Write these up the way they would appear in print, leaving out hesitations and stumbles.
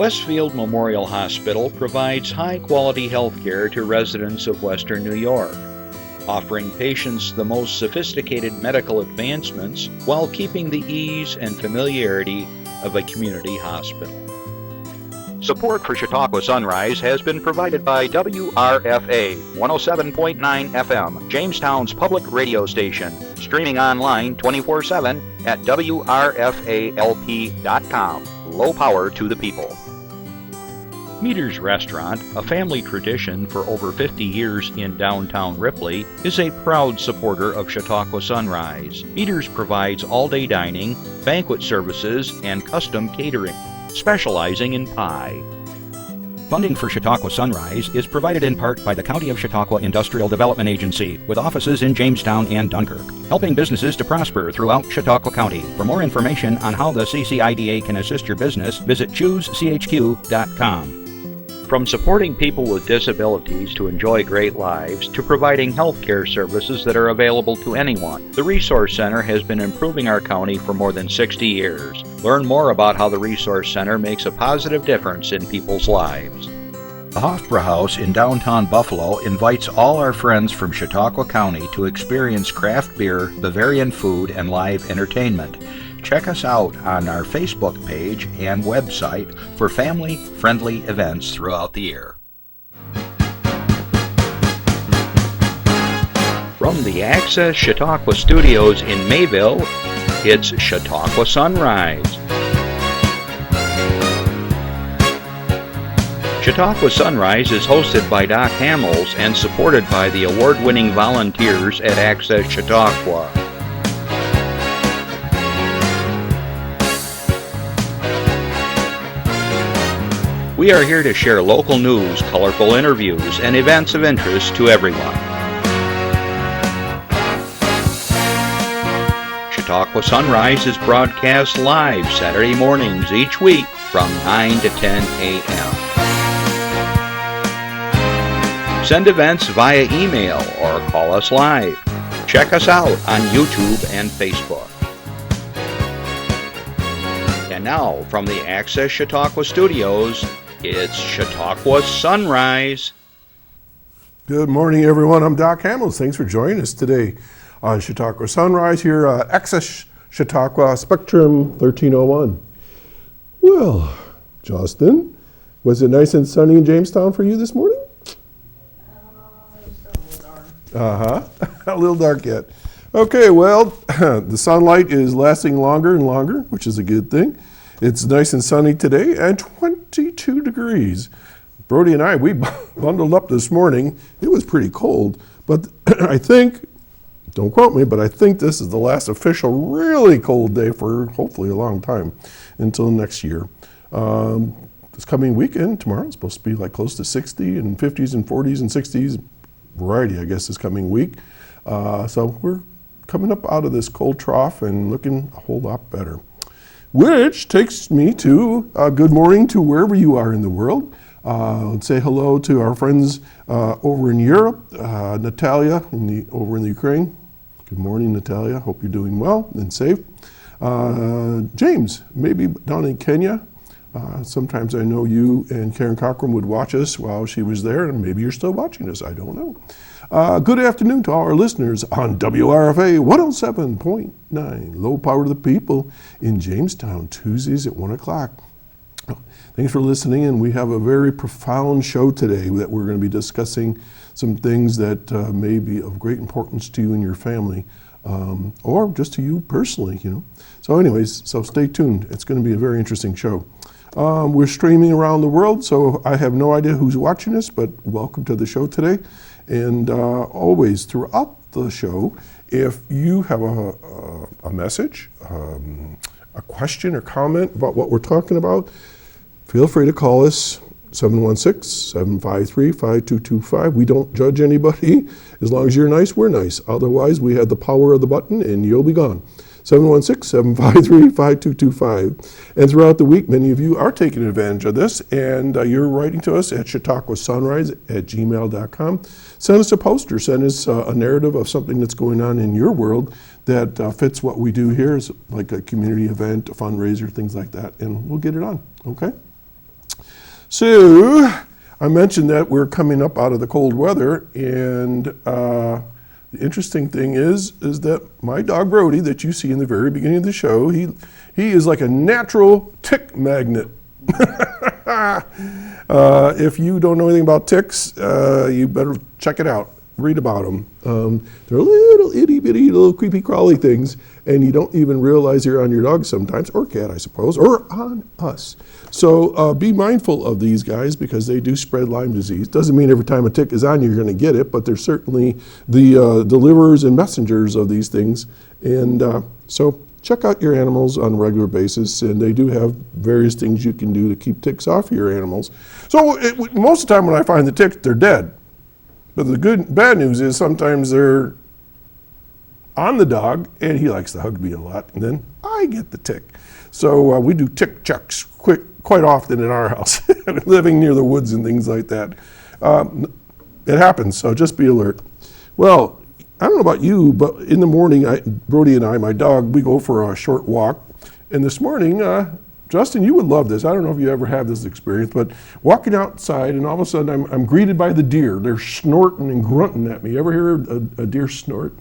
Westfield Memorial Hospital provides high-quality health care to residents of Western New York, offering patients the most sophisticated medical advancements while keeping the ease and familiarity of a community hospital. Support for Chautauqua Sunrise has been provided by WRFA 107.9 FM, Jamestown's public radio station, streaming online 24/7 at WRFALP.com. Low power to the people. Meter's Restaurant, a family tradition for over 50 years in downtown Ripley, is a proud supporter of Chautauqua Sunrise. Meter's provides all-day dining, banquet services, and custom catering, specializing in pie. Funding for Chautauqua Sunrise is provided in part by the County of Chautauqua Industrial Development Agency, with offices in Jamestown and Dunkirk, helping businesses to prosper throughout Chautauqua County. For more information on how the CCIDA can assist your business, visit choosechq.com. From supporting people with disabilities to enjoy great lives, to providing health care services that are available to anyone, the Resource Center has been improving our county for more than 60 years. Learn more about how the Resource Center makes a positive difference in people's lives. The Hofbräu House in downtown Buffalo invites all our friends from Chautauqua County to experience craft beer, Bavarian food, and live entertainment. Check us out on our Facebook page and website for family-friendly events throughout the year. From the Access Chautauqua Studios in Mayville, it's Chautauqua Sunrise. Chautauqua Sunrise is hosted by Doc Hamels and supported by the award-winning volunteers at Access Chautauqua. We are here to share local news, colorful interviews, and events of interest to everyone. Chautauqua Sunrise is broadcast live Saturday mornings each week from 9 to 10 a.m. Send events via email or call us live. Check us out on YouTube and Facebook. And now, from the Access Chautauqua Studios, it's Chautauqua Sunrise. Good morning, everyone. I'm Doc Hamels. Thanks for joining us today on Chautauqua Sunrise here at Access Chautauqua Spectrum 1301. Well, Justin, was it nice and sunny in Jamestown for you this morning? A little dark yet. Okay, well, the sunlight is lasting longer and longer, which is a good thing. It's nice and sunny today and 22 degrees. Brody and I, we bundled up this morning. It was pretty cold, but I think, don't quote me, but I think this is the last official really cold day for hopefully a long time until next year. This coming weekend, tomorrow, it's supposed to be like close to 60 and 50s and 40s and 60s. Variety, I guess, this coming week. So we're coming up out of this cold trough and looking a whole lot better. Which takes me to good morning to wherever you are in the world. Let's say hello to our friends over in Europe, Natalia over in the Ukraine. Good morning, Natalia. Hope you're doing well and safe. James, maybe down in Kenya. Sometimes I know you and Karen Cochran would watch us while she was there, and maybe you're still watching us. I don't know. Good afternoon to all our listeners on WRFA 107.9, Low Power to the People in Jamestown, Tuesdays at 1 o'clock. Thanks for listening, and we have a very profound show today that we're going to be discussing some things that may be of great importance to you and your family, or just to you personally, you know. So anyways, so stay tuned. It's going to be a very interesting show. We're streaming around the world, so I have no idea who's watching us, but welcome to the show today. And always throughout the show, if you have a message, a question or comment about what we're talking about, feel free to call us 716-753-5225. We don't judge anybody. As long as you're nice, we're nice. Otherwise, we have the power of the button and you'll be gone. 716-753-5225. And throughout the week, many of you are taking advantage of this, and you're writing to us at chautauquasunrise@gmail.com. Send us a poster, send us a narrative of something that's going on in your world that fits what we do here, like a community event, a fundraiser, things like that, and we'll get it on, okay? So I mentioned that we're coming up out of the cold weather, and the interesting thing is that my dog Brody, that you see in the very beginning of the show, he is like a natural tick magnet. If you don't know anything about ticks, you better check it out. Read about them. They're little itty bitty, little creepy crawly things, and you don't even realize you're on your dog sometimes, or cat, I suppose, or on us. So be mindful of these guys because they do spread Lyme disease. Doesn't mean every time a tick is on you, you're going to get it, but they're certainly the deliverers and messengers of these things. And so check out your animals on a regular basis, and they do have various things you can do to keep ticks off your animals. So most of the time when I find the ticks, they're dead. But the bad news is sometimes they're on the dog, and he likes to hug me a lot, and then I get the tick. So we do tick checks quite often in our house, living near the woods and things like that. It happens, so just be alert. Well, I don't know about you, but in the morning, Brody and I, my dog, we go for a short walk. And this morning, Justin, you would love this. I don't know if you ever have this experience, but walking outside and all of a sudden I'm greeted by the deer. They're snorting and grunting at me. You ever hear a deer snort?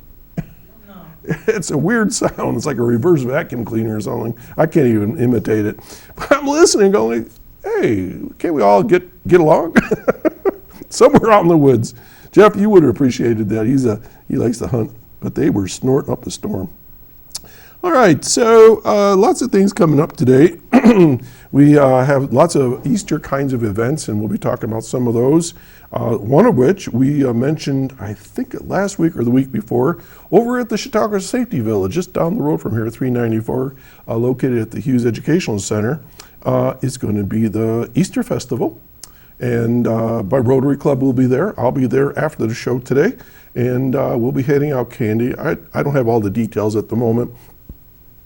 No. It's a weird sound. It's like a reverse vacuum cleaner or something. I can't even imitate it. But I'm listening going, hey, can't we all get along? Somewhere out in the woods. Jeff, you would have appreciated that. He likes to hunt, but they were snorting up the storm. All right, so lots of things coming up today. We have lots of Easter kinds of events, and we'll be talking about some of those. One of which we mentioned, I think last week or the week before, over at the Chautauqua Safety Village, just down the road from here, 394, located at the Hughes Educational Center, is going to be the Easter Festival. And my Rotary Club will be there. I'll be there after the show today, and we'll be handing out candy. I don't have all the details at the moment.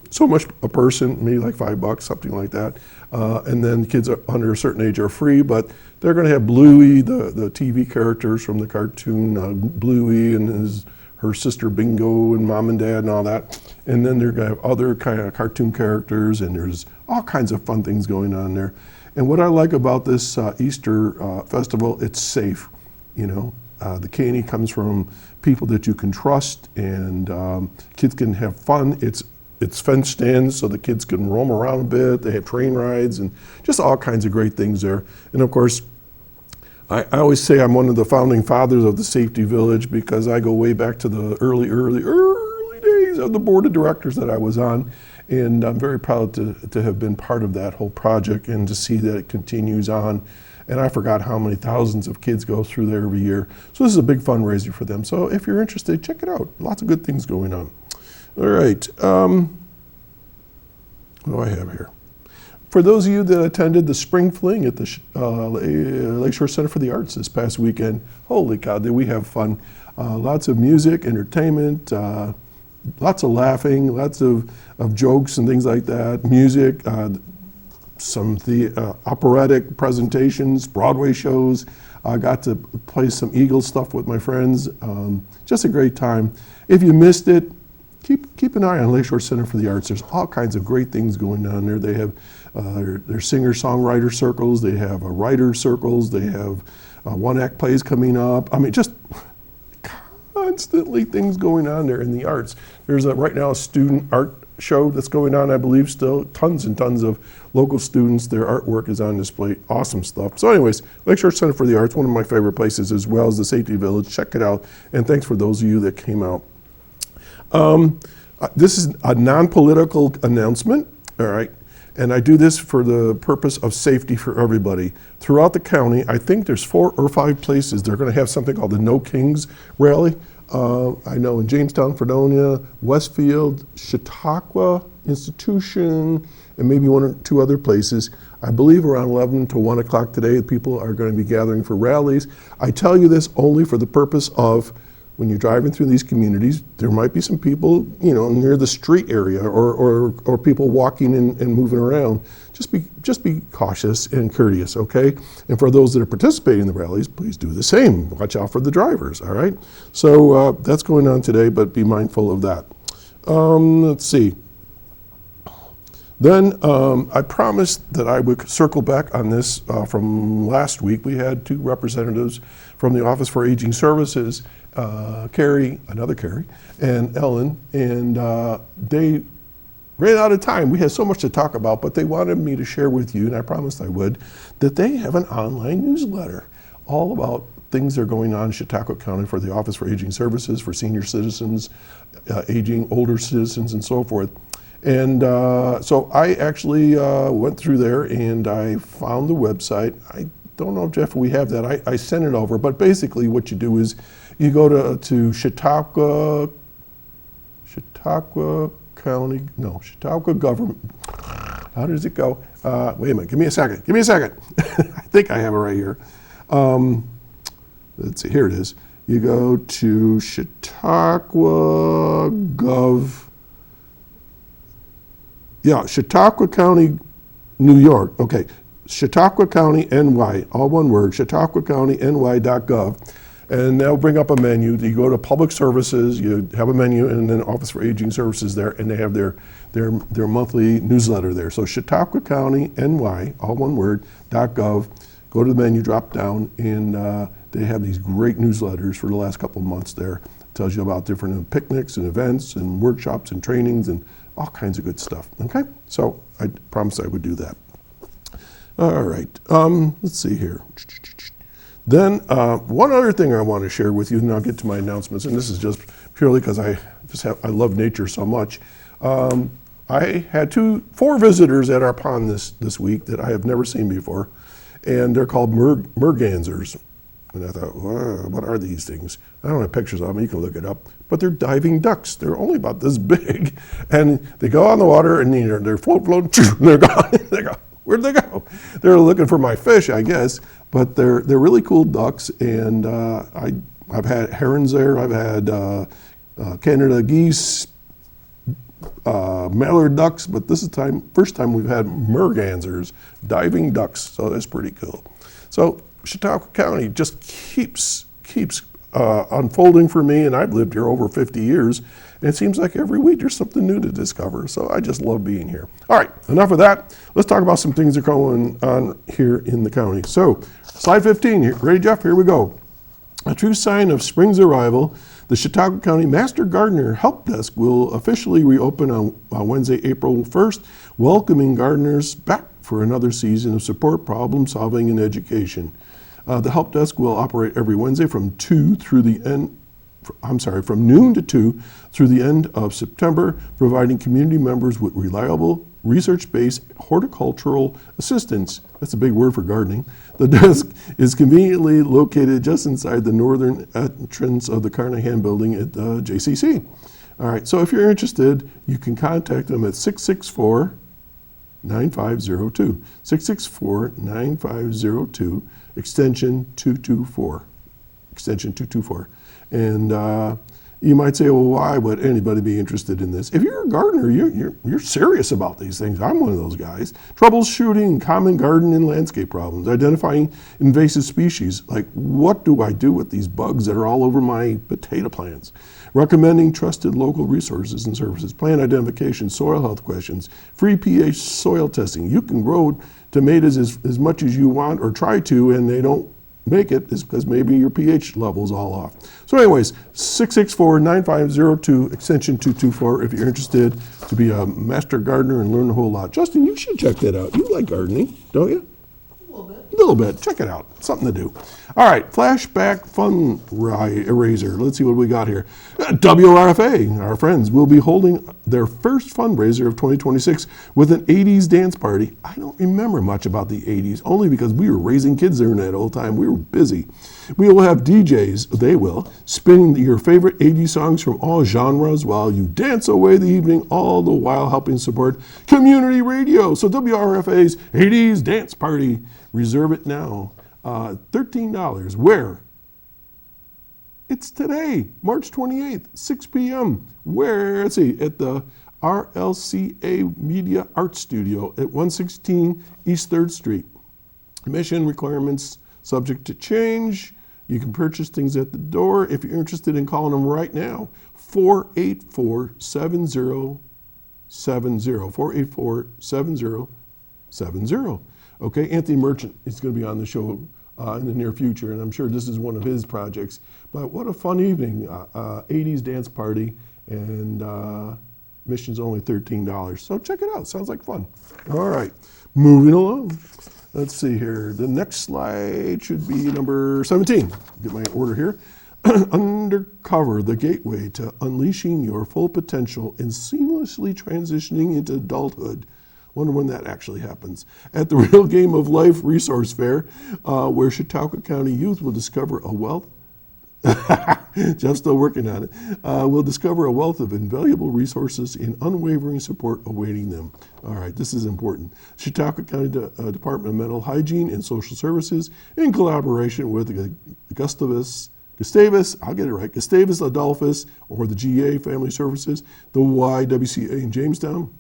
So much a person, maybe like $5, something like that. And then kids under a certain age are free, but they're going to have Bluey, the TV characters from the cartoon, Bluey and her sister Bingo and Mom and Dad and all that. And then they're going to have other kind of cartoon characters, and there's all kinds of fun things going on there. And what I like about this Easter festival, it's safe. You know, the candy comes from people that you can trust, and kids can have fun. It's fenced in so the kids can roam around a bit. They have train rides and just all kinds of great things there. And of course, I always say I'm one of the founding fathers of the Safety Village because I go way back to the early days of the board of directors that I was on. And I'm very proud to have been part of that whole project and to see that it continues on. And I forgot how many thousands of kids go through there every year. So this is a big fundraiser for them. So if you're interested, check it out. Lots of good things going on. All right, what do I have here? For those of you that attended the Spring Fling at the Lakeshore Center for the Arts this past weekend, holy cow, did we have fun. Lots of music, entertainment, lots of laughing, lots of jokes and things like that, music, some operatic presentations, Broadway shows. I got to play some Eagle stuff with my friends. Just a great time. If you missed it, keep an eye on Lakeshore Center for the Arts. There's all kinds of great things going on there. They have their singer-songwriter circles. They have writer circles. They have one-act plays coming up. I mean, just constantly things going on there in the arts. There's right now a student art show that's going on, I believe, still. Tons and tons of local students. Their artwork is on display. Awesome stuff. So anyways, Lakeshore Center for the Arts, one of my favorite places, as well as the Safety Village. Check it out. And thanks for those of you that came out. This is a non-political announcement, all right, and I do this for the purpose of safety for everybody. Throughout the county, I think there's 4 or 5 places they're going to have something called the No Kings Rally. I know in Jamestown, Fredonia, Westfield, Chautauqua Institution, and maybe 1 or 2 other places. I believe around 11 to 1 o'clock today, people are going to be gathering for rallies. I tell you this only for the purpose of when you're driving through these communities, there might be some people, you know, near the street area or people walking and moving around. Just be cautious and courteous, okay? And for those that are participating in the rallies, please do the same. Watch out for the drivers, all right? So that's going on today, but be mindful of that. Let's see. Then I promised that I would circle back on this from last week. We had two representatives from the Office for Aging Services, Carrie, another Carrie, and Ellen, and they ran out of time. We had so much to talk about, but they wanted me to share with you, and I promised I would, that they have an online newsletter all about things that are going on in Chautauqua County for the Office for Aging Services, for senior citizens, aging older citizens, and so forth. And so I actually went through there and I found the website. I don't know, Jeff, if we have that. I sent it over, but basically what you do is you go to Chautauqua government. How does it go? Wait a minute, give me a second. I think I have it right here. Let's see, here it is. You go to Chautauqua Gov. Yeah, Chautauqua County, New York. Okay, Chautauqua County, NY, all one word, chautauquacountyny.gov. And they'll bring up a menu. You go to Public Services, you have a menu, and then Office for Aging Services there, and they have their monthly newsletter there. So Chautauqua County, NY, all one word, .gov. Go to the menu, drop down, and they have these great newsletters for the last couple of months there. It tells you about different picnics and events and workshops and trainings and all kinds of good stuff, okay? So I promised I would do that. All right, let's see here. Then one other thing I want to share with you, and I'll get to my announcements, and this is just purely because I love nature so much. I had 4 visitors at our pond this week that I have never seen before, and they're called mergansers. And I thought, wow, what are these things? I don't have pictures of them, you can look it up. But they're diving ducks. They're only about this big. And they go on the water and they're floating, they're gone. They go, where'd they go? They're looking for my fish, I guess. But they're really cool ducks. And I've had herons there. I've had Canada geese, mallard ducks. But this is first time we've had mergansers, diving ducks. So that's pretty cool. So Chautauqua County just keeps unfolding for me, and I've lived here over 50 years, and it seems like every week there's something new to discover, so I just love being here. All right, enough of that. Let's talk about some things that are going on here in the county. So, slide 15, ready, Jeff? Here we go. A true sign of spring's arrival, the Chautauqua County Master Gardener Help Desk will officially reopen on Wednesday, April 1st, welcoming gardeners back for another season of support, problem solving, and education. The help desk will operate every Wednesday from noon to 2 through the end of September, providing community members with reliable, research-based horticultural assistance. That's a big word for gardening. The desk is conveniently located just inside the northern entrance of the Carnahan building at JCC. All right, so if you're interested, you can contact them at 664-9502. 664-9502. Extension 224. And you might say, well, why would anybody be interested in this? If you're a gardener, you're serious about these things. I'm one of those guys. Troubleshooting common garden and landscape problems, identifying invasive species, like what do I do with these bugs that are all over my potato plants? Recommending trusted local resources and services, plant identification, soil health questions, free pH soil testing. You can grow tomatoes as much as you want or try to, and they don't make it is because maybe your pH level is all off. So anyways, 664-9502, extension 224, if you're interested to be a master gardener and learn a whole lot. Justin, you should check that out. You like gardening, don't you? A little bit. Check it out. Something to do. All right, flashback fundraiser. Let's see what we got here. WRFA, our friends, will be holding their first fundraiser of 2026 with an 80s dance party. I don't remember much about the 80s, only because we were raising kids during that old time. We were busy. We will have DJs, they will, spinning your favorite 80s songs from all genres while you dance away the evening, all the while helping support community radio. So WRFA's 80s dance party. Reserve it now. $13. Where? It's today, March 28th, 6 p.m. Where? Let's see, at the RLCA Media Art Studio at 116 East 3rd Street. Admission requirements subject to change. You can purchase things at the door. If you're interested in calling them right now, 484-7060. 484-7070. Okay, Anthony Merchant is going to be on the show in the near future, and I'm sure this is one of his projects. But what a fun evening, 80s dance party, and admission's only $13. So check it out, sounds like fun. All right, moving along. Let's see here. The next slide should be number 17. Get my order here. Undercover, the gateway to unleashing your full potential and seamlessly transitioning into adulthood. Wonder when that actually happens. At the Real Game of Life Resource Fair, where Chautauqua County youth will discover a wealth. Jeff's still working on it. We'll discover a wealth of invaluable resources and unwavering support awaiting them. All right, this is important. Chautauqua County Department of Mental Hygiene and Social Services, in collaboration with Gustavus, I'll get it right, Gustavus Adolphus, or the GA Family Services, the YWCA in Jamestown,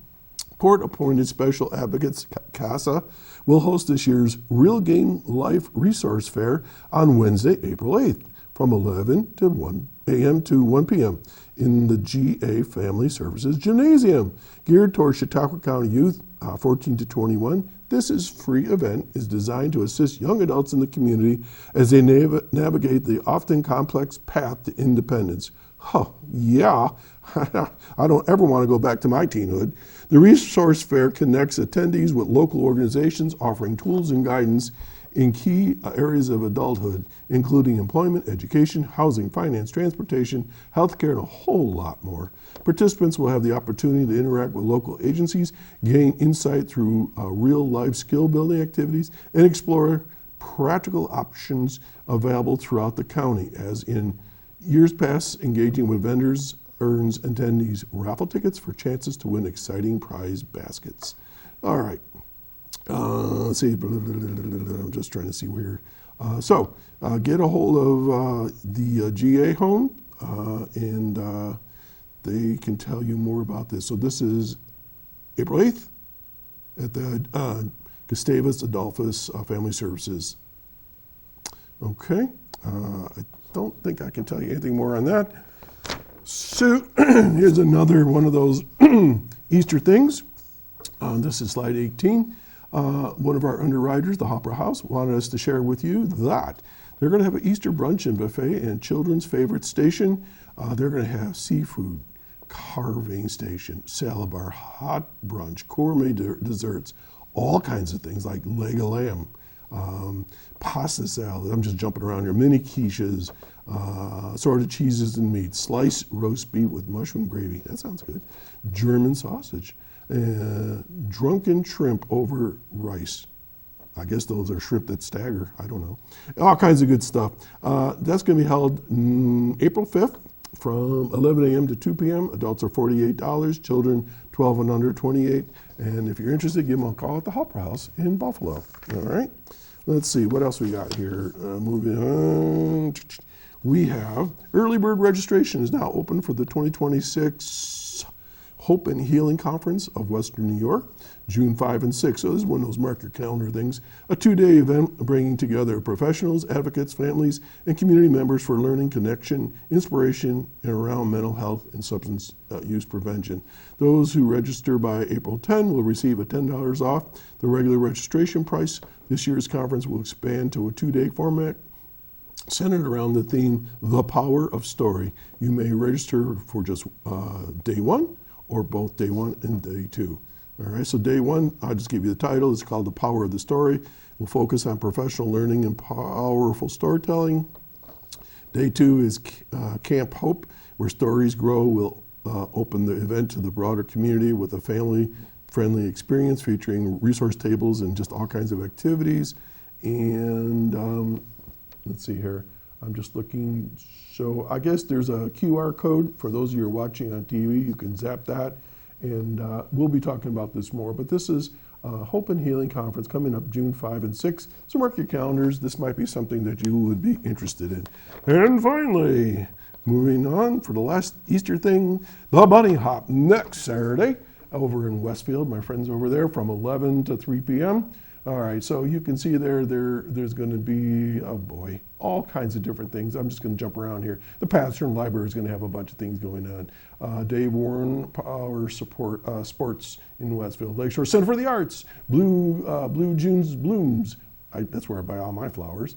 Court-appointed Special Advocates, CASA, will host this year's Real Game Life Resource Fair on Wednesday, April 8th, from 11 to 1 a.m. to 1 p.m. in the GA Family Services Gymnasium, geared towards Chautauqua County youth 14 to 21. This free event is designed to assist young adults in the community as they navigate the often complex path to independence. Yeah, I don't ever want to go back to my teenhood. The Resource Fair connects attendees with local organizations offering tools and guidance in key areas of adulthood, including employment, education, housing, finance, transportation, healthcare, and a whole lot more. Participants will have the opportunity to interact with local agencies, gain insight through real-life skill-building activities, and explore practical options available throughout the county. As in years past, engaging with vendors earns attendees raffle tickets for chances to win exciting prize baskets. All right. Let's see, I'm just trying to see where. So get a hold of the GA home and they can tell you more about this. So this is April 8th at the Gustavus Adolphus Family Services. Okay, I don't think I can tell you anything more on that. So here's another one of those Easter things. This is slide 18. One of our underwriters, the Opera House, wanted us to share with you that they're going to have an Easter brunch and buffet and children's favorite station. They're going to have seafood, carving station, salad bar, hot brunch, gourmet desserts, all kinds of things like leg of lamb, pasta salad, I'm just jumping around here, mini quiches, assorted cheeses and meats, sliced roast beef with mushroom gravy, that sounds good, German sausage, drunken shrimp over rice. I guess those are shrimp that stagger. I don't know. All kinds of good stuff. That's going to be held April 5th from 11 a.m. to 2 p.m. Adults are $48. Children 12 and under, $28. And if you're interested, give them a call at the Opera House in Buffalo. All right. Let's see. What else we got here? Moving on. We have early bird registration is now open for the 2026 Hope and Healing Conference of Western New York, June 5 and 6. So this is one of those mark your calendar things. A 2-day event bringing together professionals, advocates, families, and community members for learning, connection, inspiration, and around mental health and substance use prevention. Those who register by April 10 will receive a $10 off the regular registration price. This year's conference will expand to a 2-day format centered around the theme, The Power of Story. You may register for just day 1 or both day 1 and day 2. All right, so day 1, I'll just give you the title. It's called The Power of the Story. We'll focus on professional learning and powerful storytelling. Day 2 is Camp Hope, where stories grow. We'll open the event to the broader community with a family-friendly experience featuring resource tables and just all kinds of activities. And let's see here. I'm just looking. So I guess there's a QR code for those of you who are watching on TV. You can zap that, and we'll be talking about this more. But this is Hope and Healing Conference coming up June 5 and 6. So mark your calendars. This might be something that you would be interested in. And finally, moving on for the last Easter thing, the Bunny Hop next Saturday over in Westfield. My friends over there from 11 to 3 p.m. All right, so you can see there's going to be, oh boy, all kinds of different things. I'm just going to jump around here. The Patterson Library is going to have a bunch of things going on. Dave Warren Power Support Sports in Westfield. Lakeshore Center for the Arts. Blue June's Blooms. That's where I buy all my flowers.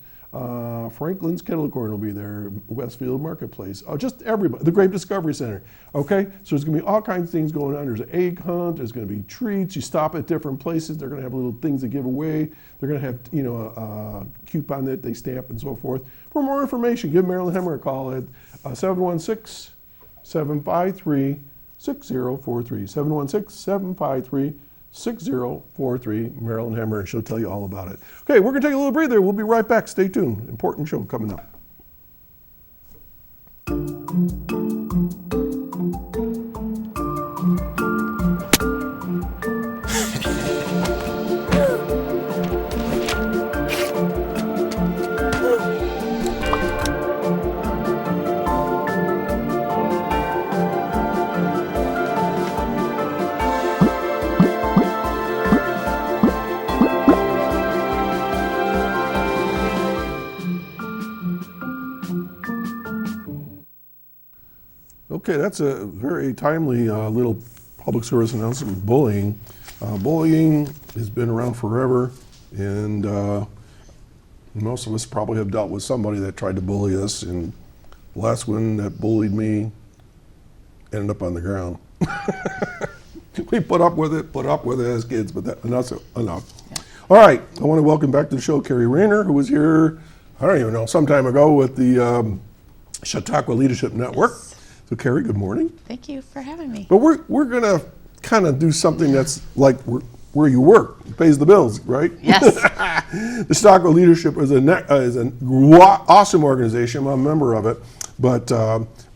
Franklin's Kettle Corn will be there. Westfield Marketplace. Just everybody. The Grape Discovery Center. Okay, so there's going to be all kinds of things going on. There's an egg hunt. There's going to be treats. You stop at different places. They're going to have little things to give away. They're going to have, a coupon that they stamp and so forth. For more information, give Marilyn Hemmer a call at 716-753-6043. 716-753-6043, Marilyn Hammer, and she'll tell you all about it. Okay, we're going to take a little breather. We'll be right back. Stay tuned. Important show coming up. Okay, that's a very timely little public service announcement. Bullying. Bullying has been around forever, and most of us probably have dealt with somebody that tried to bully us, and the last one that bullied me ended up on the ground. We put up with it as kids, but that's enough. Yeah. All right, I want to welcome back to the show Carrie Raynor, who was here, I don't even know, some time ago with the Chautauqua Leadership Network. Yes. So Carrie, good morning. Thank you for having me. But we're gonna kind of do something that's like where you work, it pays the bills, right? Yes. The Chautauqua Leadership is an awesome organization. I'm a member of it, but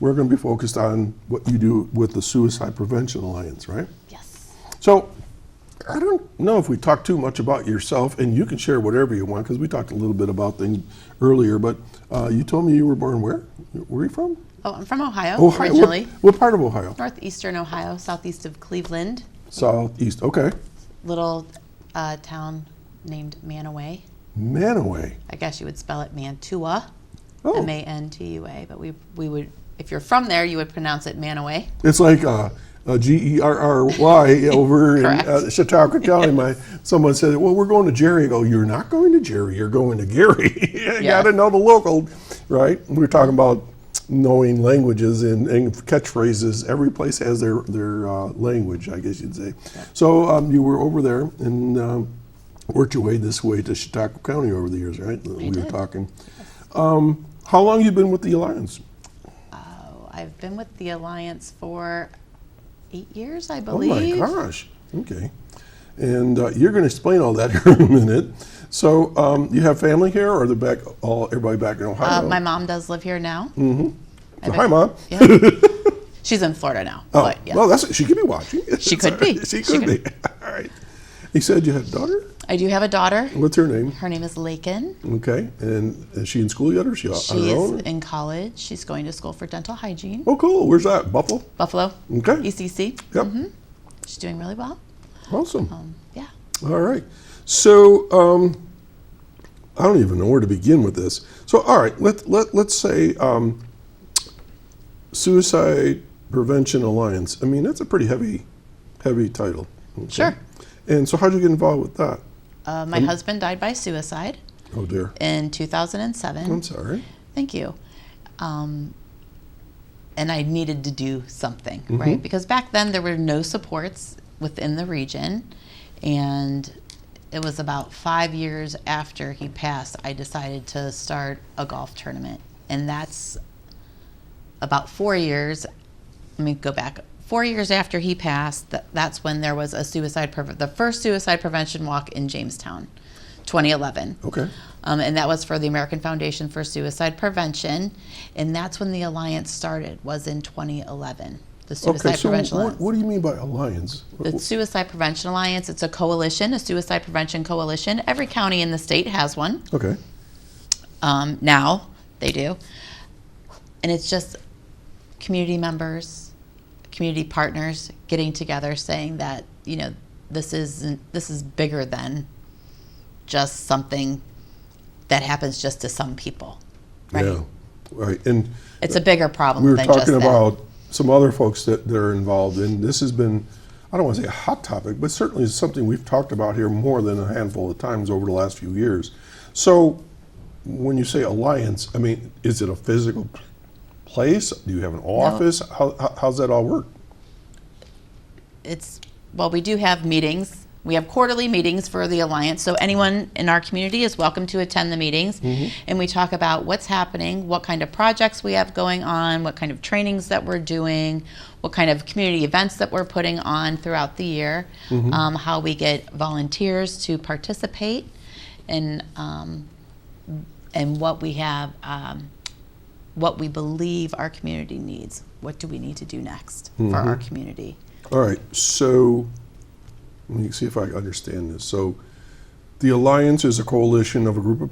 we're going to be focused on what you do with the Suicide Prevention Alliance, right? Yes. So I don't know if we talked too much about yourself, and you can share whatever you want because we talked a little bit about things earlier. But you told me you were born where? Where are you from? Oh, I'm from Ohio originally. What part of Ohio? Northeastern Ohio, southeast of Cleveland. Southeast, okay. Little town named Manaway. Manaway. I guess you would spell it Mantua, Oh. M-A-N-T-U-A. But we would, if you're from there, you would pronounce it Manaway. It's like G-E-R-R-Y over in Chautauqua County. Someone said, well, we're going to Jerry. I go, you're not going to Jerry, you're going to Gary. You got to know the local, right? We're talking about knowing languages and catchphrases. Every place has their language, I guess you'd say. Yeah. So you were over there and worked your way this way to Chautauqua County over the years, right? We were talking. How long have you been with the Alliance? I've been with the Alliance for 8 years, I believe. Oh my gosh, okay. And you're going to explain all that here in a minute. So you have family here, or everybody back in Ohio? My mom does live here now. Mm-hmm. So hi, Mom. Yeah. She's in Florida now. Oh, but yes. Well, she could be watching. She could be. She could be. All right. You said you had a daughter? I do have a daughter. What's her name? Her name is Lakin. Okay. And is she in school yet, or is she on her own? She is in college. She's going to school for dental hygiene. Oh, cool. Where's that? Buffalo? Buffalo. Okay. ECC. Yep. Mm-hmm. She's doing really well. Awesome. Yeah. All right. So I don't even know where to begin with this. So all right, let's say Suicide Prevention Alliance. I mean, that's a pretty heavy title. Okay. Sure. And so how'd you get involved with that? My husband died by suicide. Oh dear. In 2007. I'm sorry. Thank you. And I needed to do something, Mm-hmm. right? Because back then there were no supports within the region, and it was about 5 years after he passed, I decided to start a golf tournament. And that's about 4 years, let me go back. 4 years after he passed, that's when there was a the first suicide prevention walk in Jamestown, 2011. Okay. And that was for the American Foundation for Suicide Prevention. And that's when the Alliance started, was in 2011. The Suicide Prevention Alliance. What do you mean by alliance? The Suicide Prevention Alliance, it's a coalition, a suicide prevention coalition. Every county in the state has one. Okay. Now they do. And it's just community members, community partners getting together saying that, this is bigger than just something that happens just to some people. Right. Yeah, right. And It's a bigger problem we were than just talking that. about some other folks that are involved in this. Has been, I don't want to say a hot topic, but certainly something we've talked about here more than a handful of times over the last few years. So when you say alliance, I mean, is it a physical place? Do you have an office? How's that all work? Well, we do have meetings. We have quarterly meetings for the Alliance, so anyone in our community is welcome to attend the meetings. And we talk about what's happening, what kind of projects we have going on, what kind of trainings that we're doing, what kind of community events that we're putting on throughout the year, how we get volunteers to participate, and what we have, what we believe our community needs. What do we need to do next for our community? All right, so let me see if I understand this. So the Alliance is a coalition of a group of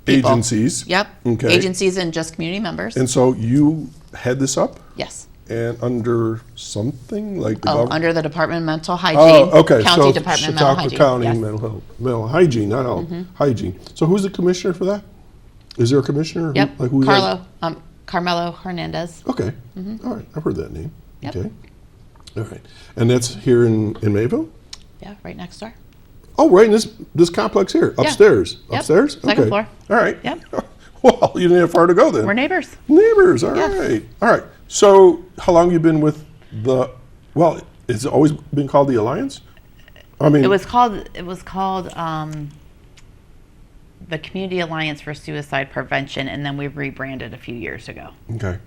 People. agencies. Yep. Okay. Agencies and just community members. And so you head this up? Yes. And under something like the Oh, government? under the Department of Mental Hygiene. Oh, okay. County So Department of Mental Chautauqua Hygiene. County Yes. mental hygiene, not health, hygiene. So who's the commissioner for that? Is there a commissioner? Yep. Who Carmelo Hernandez. Okay. All right. I've heard that name. Yep. Okay. All right. And that's here in Mayville? Yeah, right next door. Oh, right in this complex here, upstairs. Yep. Upstairs? Second floor. All right. Yep. Well, you didn't have far to go then. We're neighbors. Neighbors, all Yes. right. All right. So how long you been with well, it's always been called the Alliance? I mean, It was called the Community Alliance for Suicide Prevention, and then we rebranded a few years ago. okay.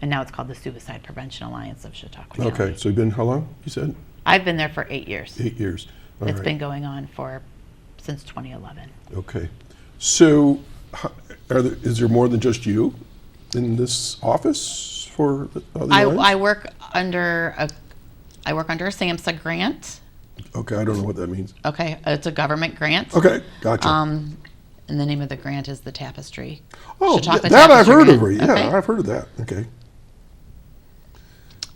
And now it's called the Suicide Prevention Alliance of Chautauqua County. Okay. So you've been how long, you said? I've been there for 8 years. 8 years. All It's right. been going on since 2011. Okay. So is there more than just you in this office for the Alliance? I work under a SAMHSA grant. Okay, I don't know what that means. Okay, it's a government grant. Okay, gotcha. And the name of the grant is the Tapestry. Oh, Chautauqua that I've Tapestry heard of. Grant. Yeah, Okay. I've heard of that. Okay.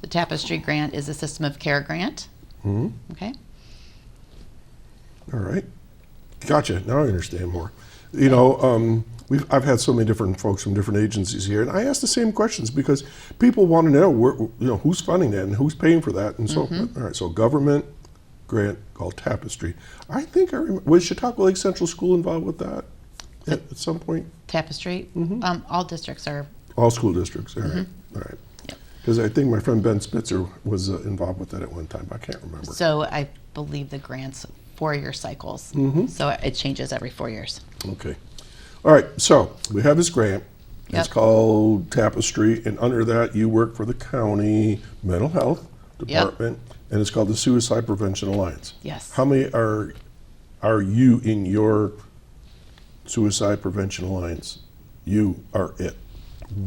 The Tapestry grant is a system of care grant. Okay. All right. Gotcha. Now I understand more. You know, I've had so many different folks from different agencies here, and I ask the same questions because people want to know who's funding that and who's paying for that, and so forth. All right. So government grant called Tapestry. I think I remember. Was Chautauqua Lake Central School involved with that at some point? Tapestry. All districts are. All school districts. All right. All right. Yep. Because I think my friend Ben Spitzer was involved with that at one time. I can't remember. So I believe the grant's 4-year cycles. So it changes every 4 years. Okay. All right. So we have this grant. It's Yep. called Tapestry, and under that you work for the county mental health department, and it's called the Suicide Prevention Alliance. Yes. How many are you in your Suicide Prevention Alliance? You are it.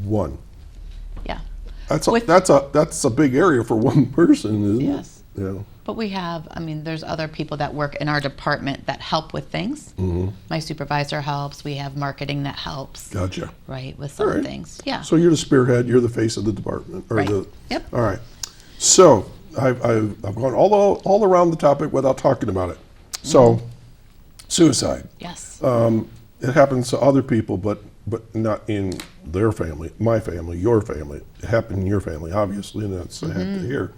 One. Yeah. That's a big area for one person, isn't Yes. it? Yeah. But we have, there's other people that work in our department that help with things. My supervisor helps. We have marketing that helps, Gotcha. right, with some All right. things. Yeah. So you're the spearhead. You're the face of the department. Right. Yep. All right. So I've gone all around the topic without talking about it. So suicide. Yes. It happens to other people, but not in their family, my family, your family. It happened in your family, obviously, and that's I had to hear.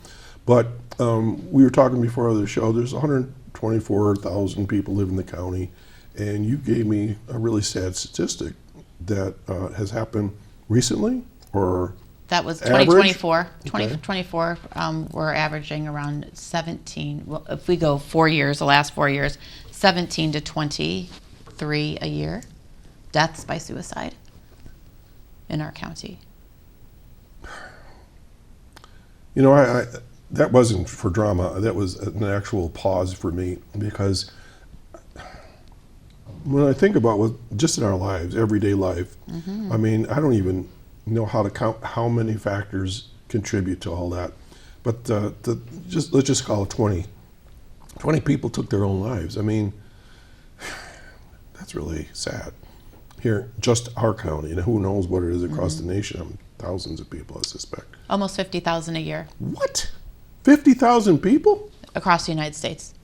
But we were talking before the show. There's 124,000 people live in the county, and you gave me a really sad statistic that has happened recently, or That was average? 2024. Okay. 2024, we're averaging around 17. Well, if we go 4 years, the last 4 years, 17 to 23 a year deaths by suicide in our county. You know, I that wasn't for drama. That was an actual pause for me, because when I think about what just in our lives, everyday life, I mean, I don't even know how to count how many factors contribute to all that. But let's just call it 20. 20 people took their own lives. I mean, that's really sad. Here, just our county, and who knows what it is across the nation. Thousands of people, I suspect. Almost 50,000 a year What? 50,000 people? across the United States.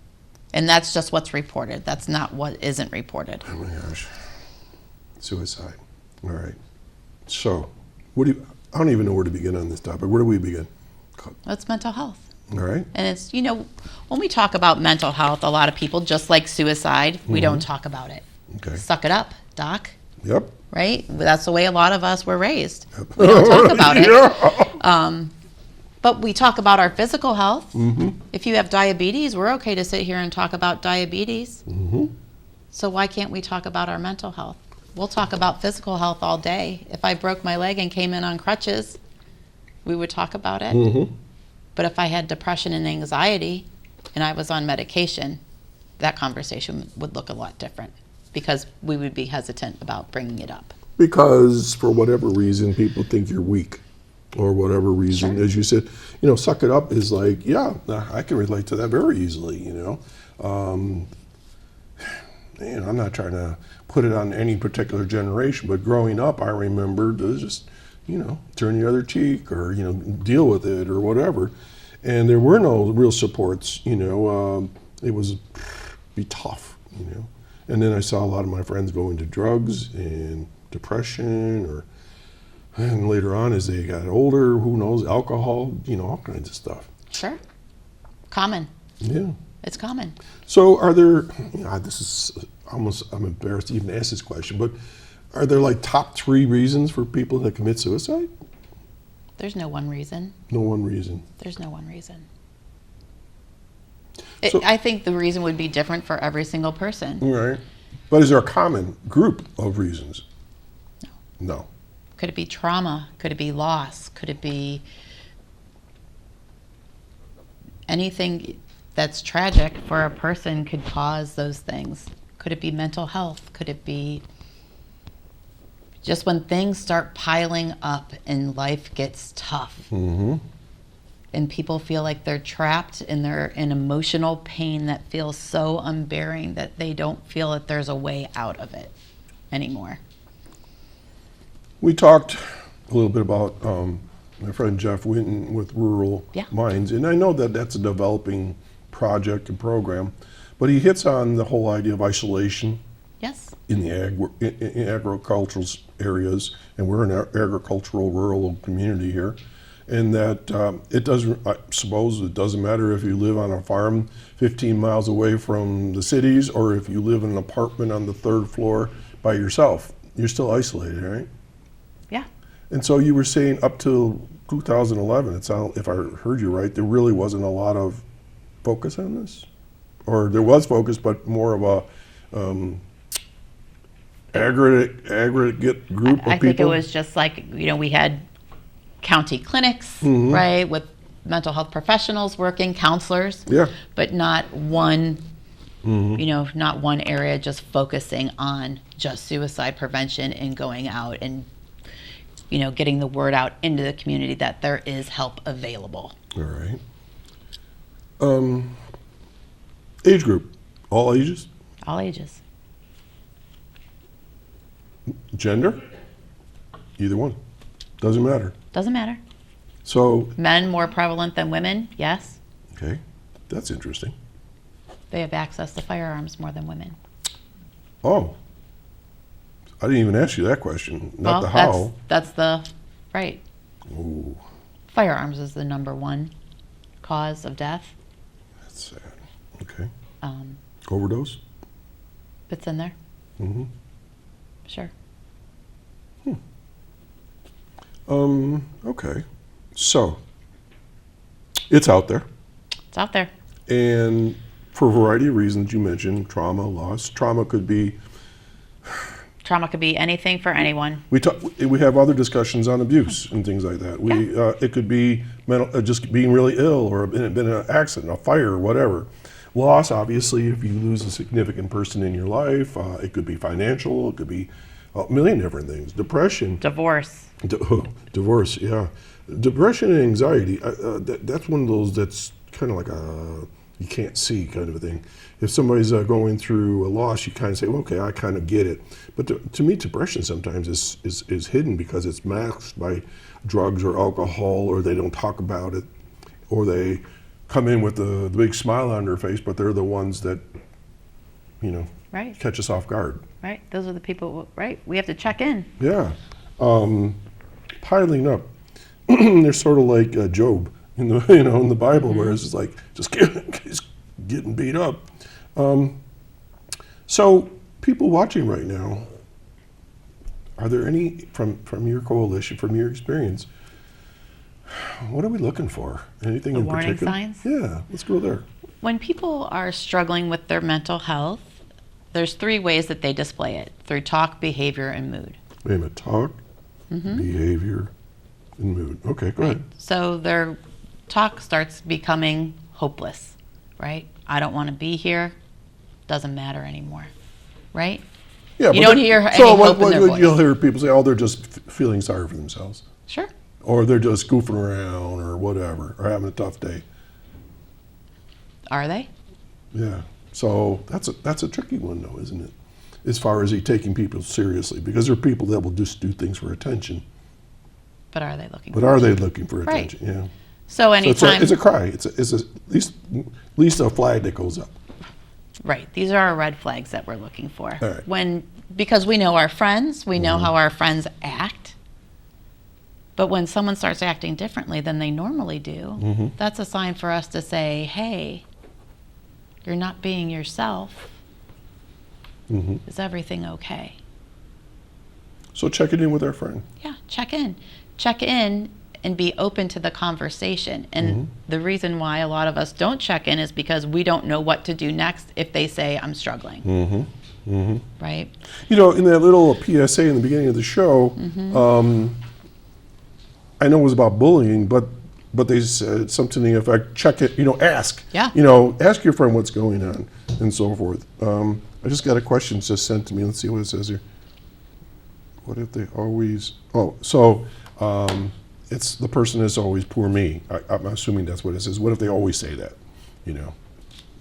And that's just what's reported. That's not what isn't reported. Oh my gosh. Suicide. All right. So, I don't even know where to begin on this topic. Where do we begin? That's mental health. All right. And it's, when we talk about mental health, a lot of people, just like suicide, we don't talk about it. Okay. Suck it up, doc. Yep. Right? That's the way a lot of us were raised. We don't talk about it. Yeah. But we talk about our physical health. Mm-hmm. If you have diabetes, we're okay to sit here and talk about diabetes. Mm-hmm. So why can't we talk about our mental health? We'll talk about physical health all day. If I broke my leg and came in on crutches, we would talk about it. Mm-hmm. But if I had depression and anxiety and I was on medication, that conversation would look a lot different because we would be hesitant about bringing it up. Because for whatever reason, people think you're weak, or whatever reason, Sure. as you said, suck it up is like, yeah, I can relate to that very easily. I'm not trying to put it on any particular generation, but growing up, I remember to just, turn the other cheek, or deal with it, or whatever. And there were no real supports. It was be tough. And then I saw a lot of my friends go into drugs and depression, and later on as they got older, who knows, alcohol, all kinds of stuff. Sure. Common. Yeah. It's common. So are there, this is almost, I'm embarrassed to even ask this question, but are there like top 3 reasons for people that commit suicide? There's no one reason. No one reason. There's no one reason. So- I think the reason would be different for every single person. Right. But is there a common group of reasons? No. Could it be trauma? Could it be loss? Could it be anything that's tragic for a person could cause those things? Could it be mental health? Could it be just when things start piling up and life gets tough? Mm-hmm. And people feel like they're trapped and they're in emotional pain that feels so unbearing that they don't feel that there's a way out of it anymore. We talked a little bit about my friend Jeff Winton with Rural Yeah. Minds, and I know that that's a developing project and program, but he hits on the whole idea of isolation Yes. in the in agricultural areas, and we're an agricultural rural community here, and that it doesn't, I suppose it doesn't matter if you live on a farm 15 miles away from the cities, or if you live in an apartment on the 3rd floor by yourself, you're still isolated, right? Yeah. And so you were saying up till 2011, it sounded, if I heard you right, there really wasn't a lot of focus on this? Or there was focus, but more of a aggregate group of people? I think it was just like, we had county clinics, Mhm. right, with mental health professionals working, counselors, Yeah. but not one, Mhm. not one area just focusing on just suicide prevention and going out and, getting the word out into the community that there is help available. All right. Age group, all ages? All ages. Gender? Either one. Doesn't matter. Doesn't matter. So, Men more prevalent than women, yes. okay, that's interesting. They have access to firearms more than women. Oh, I didn't even ask you that question. Not the Well, how. That's the, right. Ooh, Firearms is the number 1 cause of death. that's sad. Okay. Um, Overdose? It's in there, Mm-hmm. sure. Okay. So, it's out there. It's out there. And for a variety of reasons you mentioned, trauma, loss. Trauma could be, Trauma could be anything for anyone. we have other discussions on abuse and things like that. It could be just being really ill, or been in an accident, a fire, whatever. Loss, obviously, if you lose a significant person in your life, it could be financial, it could be a million different things. Depression. Divorce. Divorce, yeah. Depression and anxiety, that's one of those that's kind of like you can't see kind of a thing. If somebody's going through a loss, you kind of say, well, okay, I kind of get it. But to me, depression sometimes is hidden because it's masked by drugs or alcohol, or they don't talk about it, or they come in with the big smile on their face, but they're the ones that, Right. catch us off guard. Right. Those are the people, right? We have to check in. Yeah. piling up. They're sort of like Job in the in the Bible, where it's just like just getting beat up. So people watching right now, are there any from your coalition, from your experience? What are we looking for? Anything The in warning particular? signs? Yeah, let's go there. When people are struggling with their mental health, there's 3 ways that they display it: through talk, behavior, and mood. Wait a minute. Talk, behavior, and mood. Okay, go ahead. So their talk starts becoming hopeless, right? I don't want to be here. Doesn't matter anymore, right? Yeah, You but don't that- hear any so hope in their voice. You'll hear people say, "Oh, they're just feeling sorry for themselves," Sure. or they're just goofing around, or whatever, or having a tough day. Are they? Yeah. So that's a tricky one, though, isn't it? As far as taking people seriously, because there are people that will just do things for attention. But are they looking But for are it? they looking for Right. attention? Yeah. So So anytime, it's a cry. It's at least a flag that goes up. right, these are our red flags that we're looking for. All right. Because we know our friends, we know how our friends act. But when someone starts acting differently than they normally do, that's a sign for us to say, hey, you're not being yourself. Is everything okay? So check it in with our friend. Yeah, check in. Check in and be open to the conversation. And the reason why a lot of us don't check in is because we don't know what to do next if they say, I'm struggling. Right? You know, in that little PSA in the beginning of the show, I know it was about bullying, but they said something to the effect, check it, ask. Yeah. Ask your friend what's going on and so forth. I just got a question just sent to me. Let's see what it says here. What if they always, it's the person is always poor me. I'm assuming that's what it says. What if they always say that?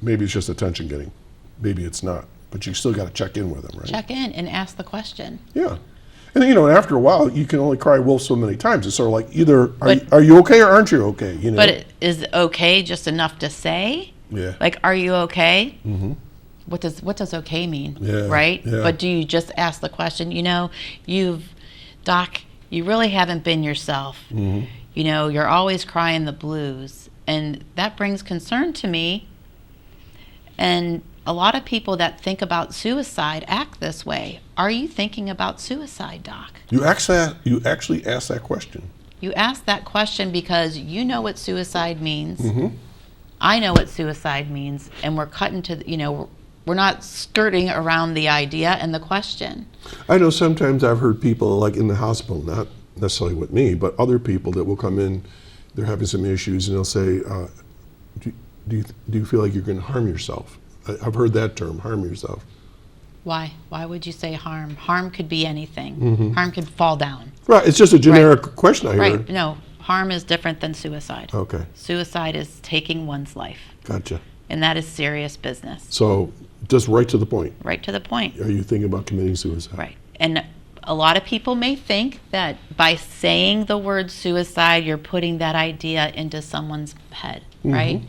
Maybe it's just attention getting. Maybe it's not. But you still got to check in with them, right? Check in and ask the question. Yeah. And after a while, you can only cry wolf so many times. It's sort of like either But- are you okay or aren't you okay? But is okay just enough to say? Yeah. Like, are you okay? What does okay mean? Yeah, Right? yeah. But do you just ask the question? Doc, you really haven't been yourself. You're always crying the blues, and that brings concern to me. And a lot of people that think about suicide act this way. Are you thinking about suicide, Doc? You actually ask that question. You ask that question because you know what suicide means. I know what suicide means, and we're cutting to, we're not skirting around the idea and the question. I know sometimes I've heard people like in the hospital, not necessarily with me, but other people that will come in, they're having some issues, and they'll say, do you feel like you're going to harm yourself? I've heard that term, harm yourself. Why? Why would you say harm? Harm could be anything. Harm could fall down. Right, it's just a generic question I hear. Right. No, harm is different than suicide. Okay, Suicide is taking one's life, gotcha. and that is serious business. So just right to the point. Right to the point. Are you thinking about committing suicide? Right. And a lot of people may think that by saying the word suicide, you're putting that idea into someone's head, right?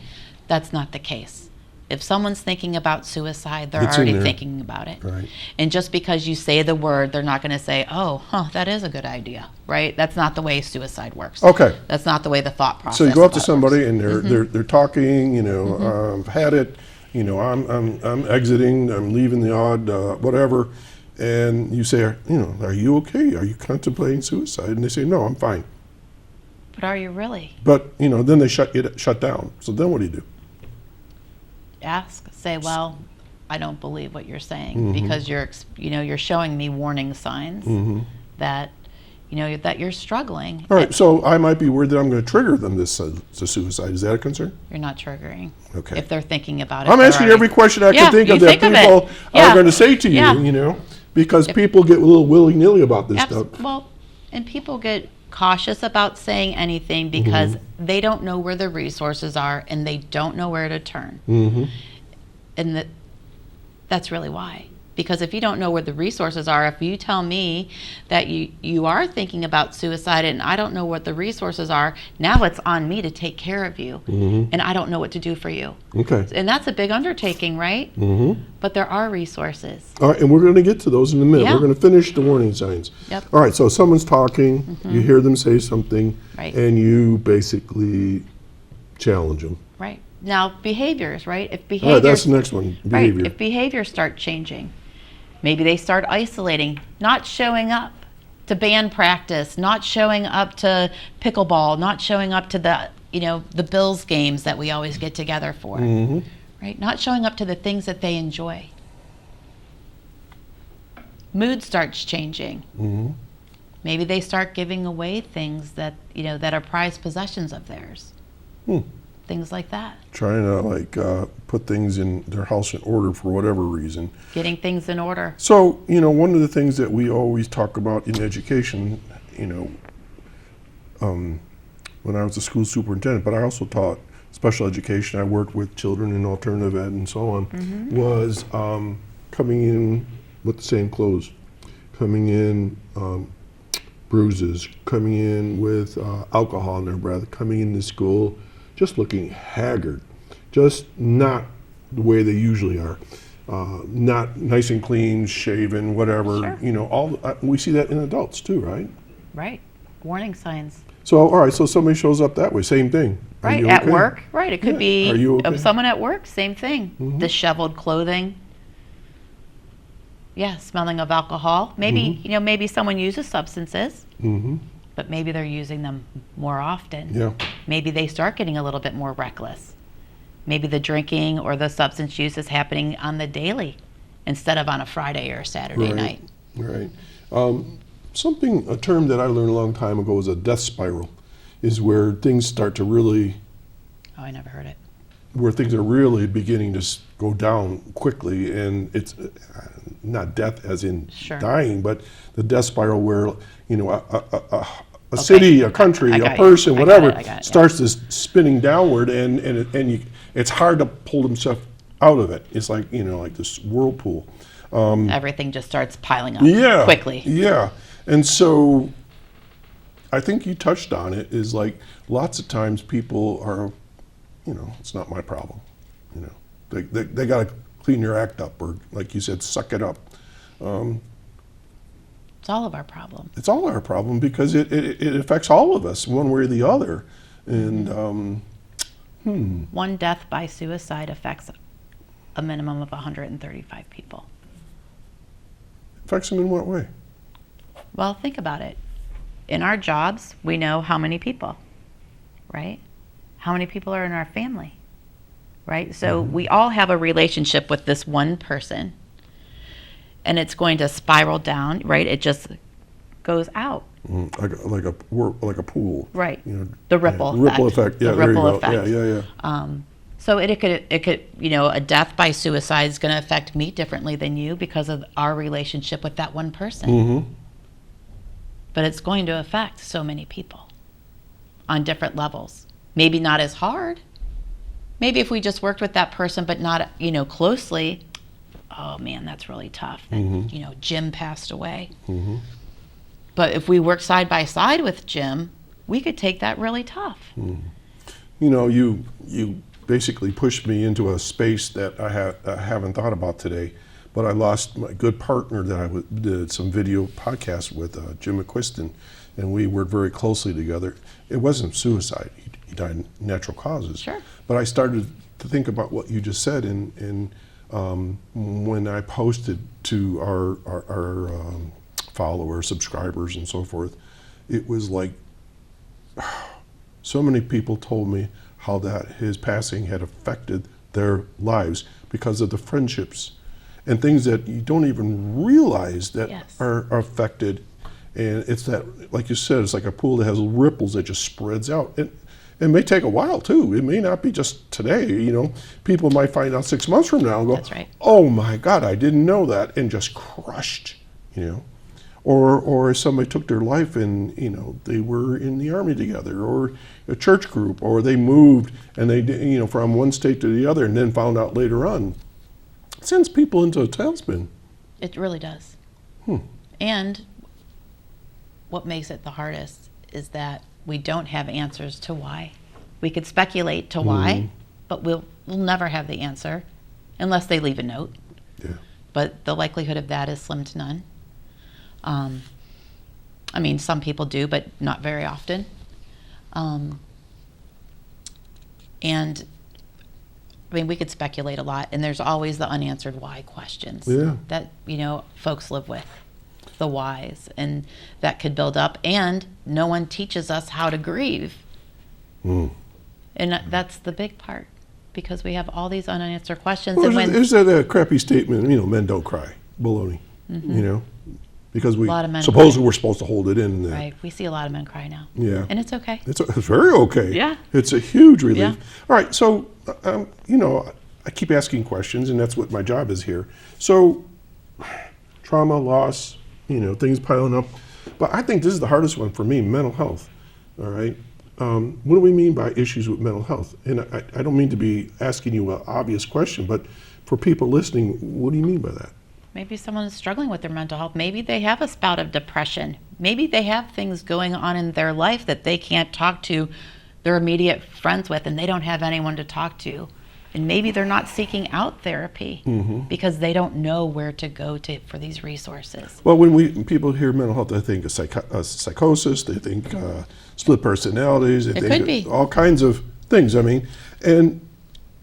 That's not the case. If someone's thinking about suicide, they're It's in already there. thinking about it. Right. And just because you say the word, they're not going to say, that is a good idea, right? That's not the way suicide works. Okay. That's not the way the thought process So you go up to works. somebody and they're talking. I've had it. I'm exiting. I'm leaving the odd whatever, and you say, are you okay? Are you contemplating suicide? And they say, no, I'm fine. But are you really? But then they shut down. So then what do you do? Say, well, I don't believe what you're saying because you're showing me warning signs that that you're struggling. All right. So I might be worried that I'm going to trigger them to suicide. Is that a concern? You're not triggering. Okay. If they're thinking about it. I'm they're asking already- every question I Yeah, can think you of that think of it. people Yeah. are going to say to you. Yeah. Because people get a little willy-nilly about this stuff. Well, and people get cautious about saying anything because they don't know where the resources are and they don't know where to turn. And that's really why. Because if you don't know where the resources are, if you tell me that you are thinking about suicide and I don't know what the resources are, now it's on me to take care of you. And I don't know what to do for you. Okay. And that's a big undertaking, right? But there are resources. All right, and we're going to get to those in a minute. Yeah. We're going to finish the warning signs. Yep. All right, so someone's talking, you hear them say something, Right. and you basically challenge them. Right. Now, behaviors, right? If All right, behaviors, that's the next one, behavior. Right. If behaviors start changing, maybe they start isolating, not showing up to band practice, not showing up to pickleball, not showing up to the Bills games that we always get together for, right? Not showing up to the things that they enjoy. Mood starts changing. Maybe they start giving away things that that are prized possessions of theirs. Things like that. Trying to put things in their house in order for whatever reason. Getting things in order. So, one of the things that we always talk about in education, when I was a school superintendent, but I also taught special education, I worked with children in alternative ed and so on, was coming in with the same clothes, coming in bruises, coming in with alcohol in their breath, coming into school just looking haggard, just not the way they usually are. Not nice and clean, shaven, whatever. Sure. We see that in adults too, right? Right. Warning signs. So, all right, so somebody shows up that way, same thing. Are Right, you at okay? work. Right, it could be Are you okay? someone at work, same thing. Disheveled clothing. Yeah, smelling of alcohol. Maybe, maybe someone uses substances, but maybe they're using them more often. Yeah. Maybe they start getting a little bit more reckless. Maybe the drinking or the substance use is happening on the daily instead of on a Friday or a Saturday night. Right. A term that I learned a long time ago is a death spiral, is where things start to really, Oh, I never heard it. where things are really beginning to go down quickly, and it's not death as in Sure. dying, but the death spiral where, a city, a country, I a got you. person, I got whatever, it, I got it, yeah. starts this spinning downward, and it's hard to pull themselves out of it. It's like, like this whirlpool. Everything just starts piling up Yeah. quickly. Yeah. And so I think you touched on it, is like lots of times people are, it's not my problem. They got to clean their act up, or like you said, suck it up. It's all of our problem. It's all our problem because it affects all of us one way or the other. And One death by suicide affects a minimum of 135 people. affects them in what way? Well, think about it. In our jobs, we know how many people, right? How many people are in our family, right? So we all have a relationship with this one person, and it's going to spiral down, right? It just goes out. Like a pool. Right. The ripple effect. Ripple effect. Yeah, The there you ripple go. effect. Yeah. So it could, a death by suicide is going to affect me differently than you because of our relationship with that one person. But it's going to affect so many people on different levels. Maybe not as hard. Maybe if we just worked with that person, but not, closely. Oh man, that's really tough. And, Jim passed away. But if we worked side by side with Jim, we could take that really tough. You basically pushed me into a space that I haven't thought about today. But I lost my good partner that I did some video podcasts with, Jim McQuiston, and we worked very closely together. It wasn't suicide. He died of natural causes. Sure. But I started to think about what you just said, and when I posted to our followers, subscribers, and so forth, it was like so many people told me how that his passing had affected their lives because of the friendships and things that you don't even realize that Yes. are affected. And it's that, like you said, it's like a pool that has ripples that just spreads out. It may take a while too. It may not be just today, People might find out 6 months from now and go, That's right. oh my God, I didn't know that, and just crushed, Or somebody took their life and, they were in the Army together, or a church group, or they moved and they, from one state to the other and then found out later on. It sends people into a tailspin. It really does. And what makes it the hardest is that we don't have answers to why. We could speculate to why, but we'll never have the answer unless they leave a note. Yeah. But the likelihood of that is slim to none. I mean, some people do, but not very often. And I mean, we could speculate a lot, and there's always the unanswered why questions that, you know, folks live with, the whys, and that could build up, and no one teaches us how to grieve. And that's the big part, because we have all these unanswered questions. Well, and when is that a crappy statement? You know, men don't cry. Baloney. You know, because we lot of men supposedly cry. we're supposed to hold it in. right, we see a lot of men cry now. Yeah. And it's okay. It's very okay. Yeah. It's a huge relief. Yeah. All right, so, you know, I keep asking questions, and that's what my job is here. So, trauma, loss, you know, things piling up. But I think this is the hardest one for me, mental health. All right? What do we mean by issues with mental health? And I don't mean to be asking you an obvious question, but for people listening, what do you mean by that? Maybe someone is struggling with their mental health. Maybe they have a spout of depression. Maybe they have things going on in their life that they can't talk to their immediate friends with, and they don't have anyone to talk to. And maybe they're not seeking out therapy because they don't know where to go to for these resources. Well, when people hear mental health, they think of psychosis, they think split personalities, they think could be. all kinds of things. I mean, and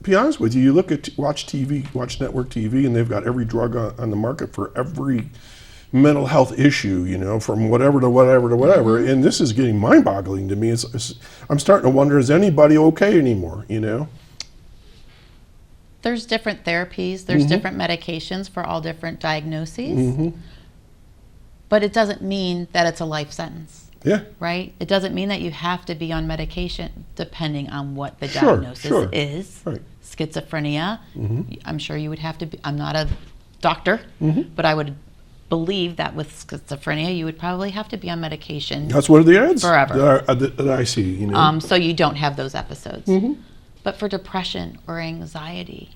to be honest with you, you look at watch TV, watch network TV, and they've got every drug on the market for every mental health issue, you know, from whatever to whatever to whatever. And this is getting mind-boggling to me. I'm starting to wonder, is anybody okay anymore, you know? There's different therapies, there's different medications for all different diagnoses, but it doesn't mean that it's a life sentence. Yeah. Right? It doesn't mean that you have to be on medication depending on what the diagnosis is. Right. Schizophrenia, I'm sure you would have to be, I'm not a doctor, but I would believe that with schizophrenia, you would probably have to be on medication. That's what are the ads forever. that I see, you know. So you don't have those episodes. But for depression or anxiety,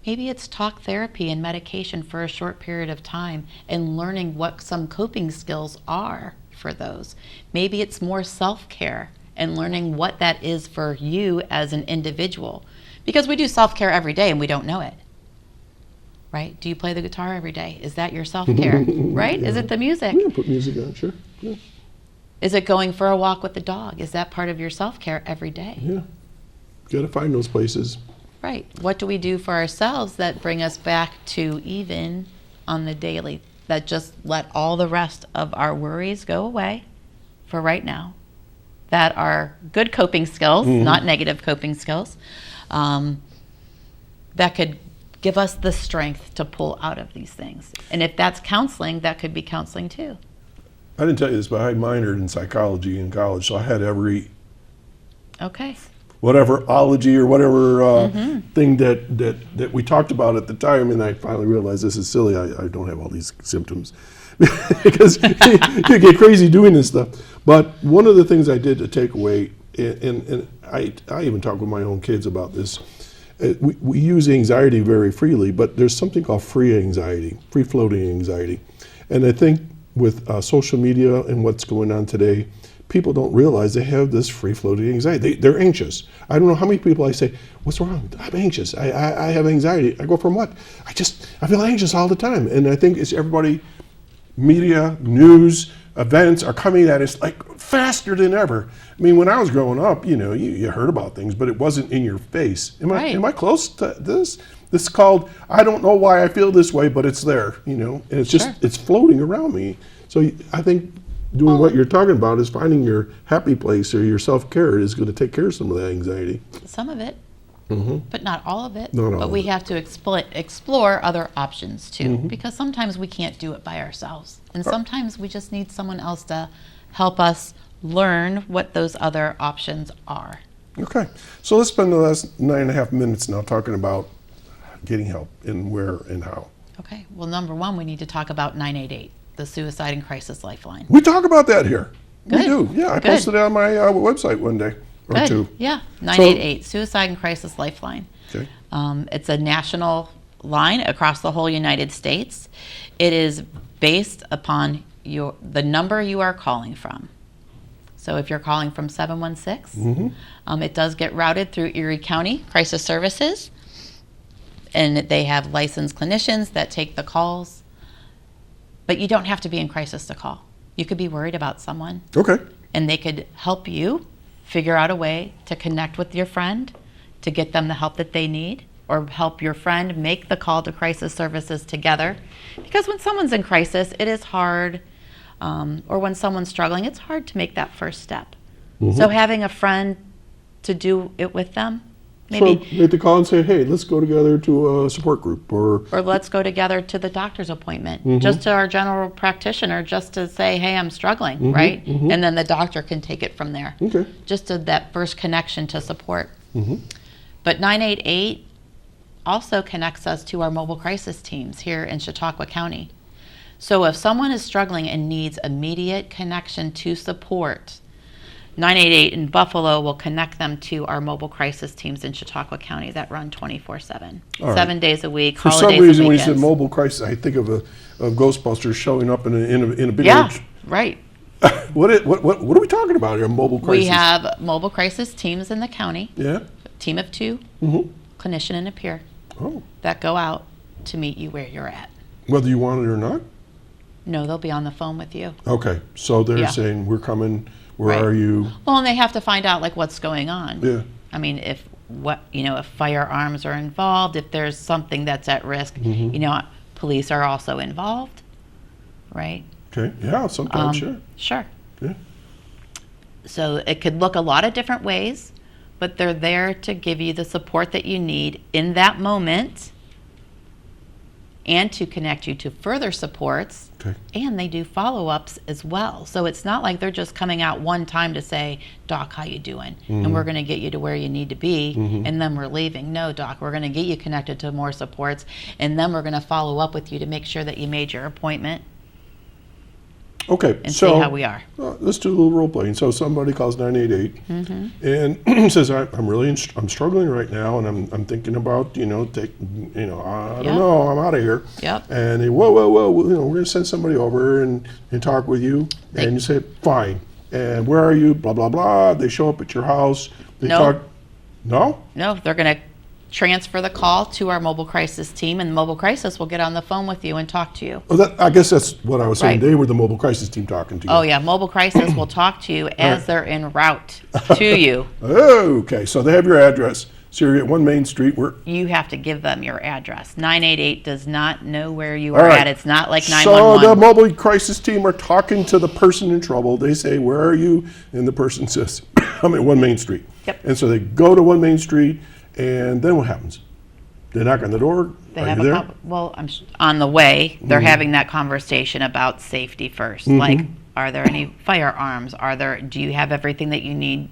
maybe it's talk therapy and medication for a short period of time and learning what some coping skills are for those. Maybe it's more self-care and learning what that is for you as an individual. Because we do self-care every day and we don't know it. Right? Do you play the guitar every day? Is that your self-care? Right? Is it the music? Yeah, put music on, sure. Yeah. Is it going for a walk with the dog? Is that part of your self-care every day? Yeah. Got to find those places. Right. What do we do for ourselves that bring us back to even on the daily, that just let all the rest of our worries go away for right now, that are good coping skills, not negative coping skills, that could give us the strength to pull out of these things. And if that's counseling, that could be counseling too. I didn't tell you this, but I minored in psychology in college, so I had every whatever ology or whatever thing that we talked about at the time, and I finally realized this is silly. I don't have all these symptoms because you get crazy doing this stuff. But one of the things I did to take away, and I even talk with my own kids about this. We use anxiety very freely, but there's something called free anxiety, free floating anxiety, and I think with social media and what's going on today, people don't realize they have this free-floating anxiety. They're anxious. I don't know how many people I say, what's wrong? I'm anxious. I have anxiety. I go, from what? I feel anxious all the time. And I think it's everybody, media, news, events are coming at us like faster than ever. I mean, when I was growing up, you know, you heard about things, but it wasn't in your face. Am I close to this? This is called, I don't know why I feel this way, but it's there, you know, and it's just, it's floating around me. So I think doing what you're talking about is finding your happy place or your self-care is going to take care of some of that anxiety. Some of it, but not all of it. Not all but we of it. have to explore other options too, because sometimes we can't do it by ourselves. And sometimes we just need someone else to help us learn what those other options are. Okay, so let's spend the last 9.5 minutes now talking about getting help and where and how. Okay, well, number one, we need to talk about 988, the Suicide and Crisis Lifeline. We talk about that here. Good. We do. Yeah, I Good. posted it on my website one day or Good. two. Yeah, 988, Suicide and Crisis Lifeline. Okay. It's a national line across the whole United States. It is based upon the number you are calling from. So if you're calling from 716, it does get routed through Erie County Crisis Services, and they have licensed clinicians that take the calls. But you don't have to be in crisis to call. You could be worried about someone. Okay. And they could help you figure out a way to connect with your friend to get them the help that they need, or help your friend make the call to crisis services together. Because when someone's in crisis, it is hard, or when someone's struggling, it's hard to make that first step. So having a friend to do it with them, maybe. So make the call and say, hey, let's go together to a support group, or let's go together to the doctor's appointment, just to our general practitioner, just to say, hey, I'm struggling, right? And then the doctor can take it from there. Okay. Just to that first connection to support. But 988 also connects us to our mobile crisis teams here in Chautauqua County. So if someone is struggling and needs immediate connection to support, 988 in Buffalo will connect them to our mobile crisis teams in Chautauqua County that run 24/7, 7 days a week, for holidays some reason and when you said weekends. mobile crisis, I think of Ghostbusters showing up in a big Yeah, orange. right. What are we talking about here? Mobile crisis. We have mobile crisis teams in the county, Yeah. team of 2, clinician and a peer, Oh. that go out to meet you where you're at. Whether you want it or not. No, they'll be on the phone with you. Okay. So they're Yeah. saying, we're coming. Where Right. are you? Well, and they have to find out like what's going on. Yeah. I mean, if firearms are involved, if there's something that's at risk, police are also involved, right? Okay. Yeah. Sometimes, sure. Sure. Yeah. So it could look a lot of different ways, but they're there to give you the support that you need in that moment, and to connect you to further supports. Okay. And they do follow-ups as well. So it's not like they're just coming out one time to say, Doc, how you doing? And we're going to get you to where you need to be, and then we're leaving. No, Doc, we're going to get you connected to more supports, and then we're going to follow up with you to make sure that you made your appointment Okay. and So see how we are. let's do a little role playing. So somebody calls 988 and says, I'm struggling right now, and I'm thinking about, I don't know, I'm out of here. Yep. And they, whoa, we're going to send somebody over and talk with you. And you say, fine. And where are you? Blah, blah, blah. They show up at your house. They No. talk. No? No, they're going to transfer the call to our mobile crisis team, and the mobile crisis will get on the phone with you and talk to you. Well, I guess that's what I was saying. Right. They were the mobile crisis team talking to you. Oh yeah, mobile crisis will talk to you as they're en route to you. Okay, so they have your address. So you're at 1 Main Street. You have to give them your address. 988 does not know where you All are right. at. It's not like So 911. the mobile crisis team are talking to the person in trouble. They say, where are you? And the person says, I'm at 1 Main Street. Yep. And so they go to 1 Main Street, and then what happens? They knock on the door. They Are have you there? I'm on the way. They're having that conversation about safety first. Like, are there any firearms? Do you have everything that you need?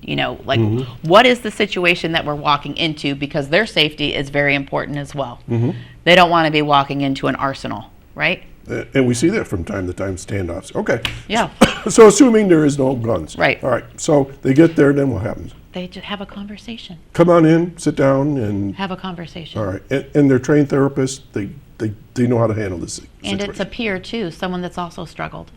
What is the situation that we're walking into? Because their safety is very important as well. They don't want to be walking into an arsenal, right? And we see that from time to time, standoffs. Okay. Yeah. So assuming there is no guns. Right. All right. So they get there, then what happens? They just have a conversation. Come on in, sit down, and Have a conversation. all right. And they're trained therapists. They know how to handle this situation. And it's a peer too, someone that's also struggled.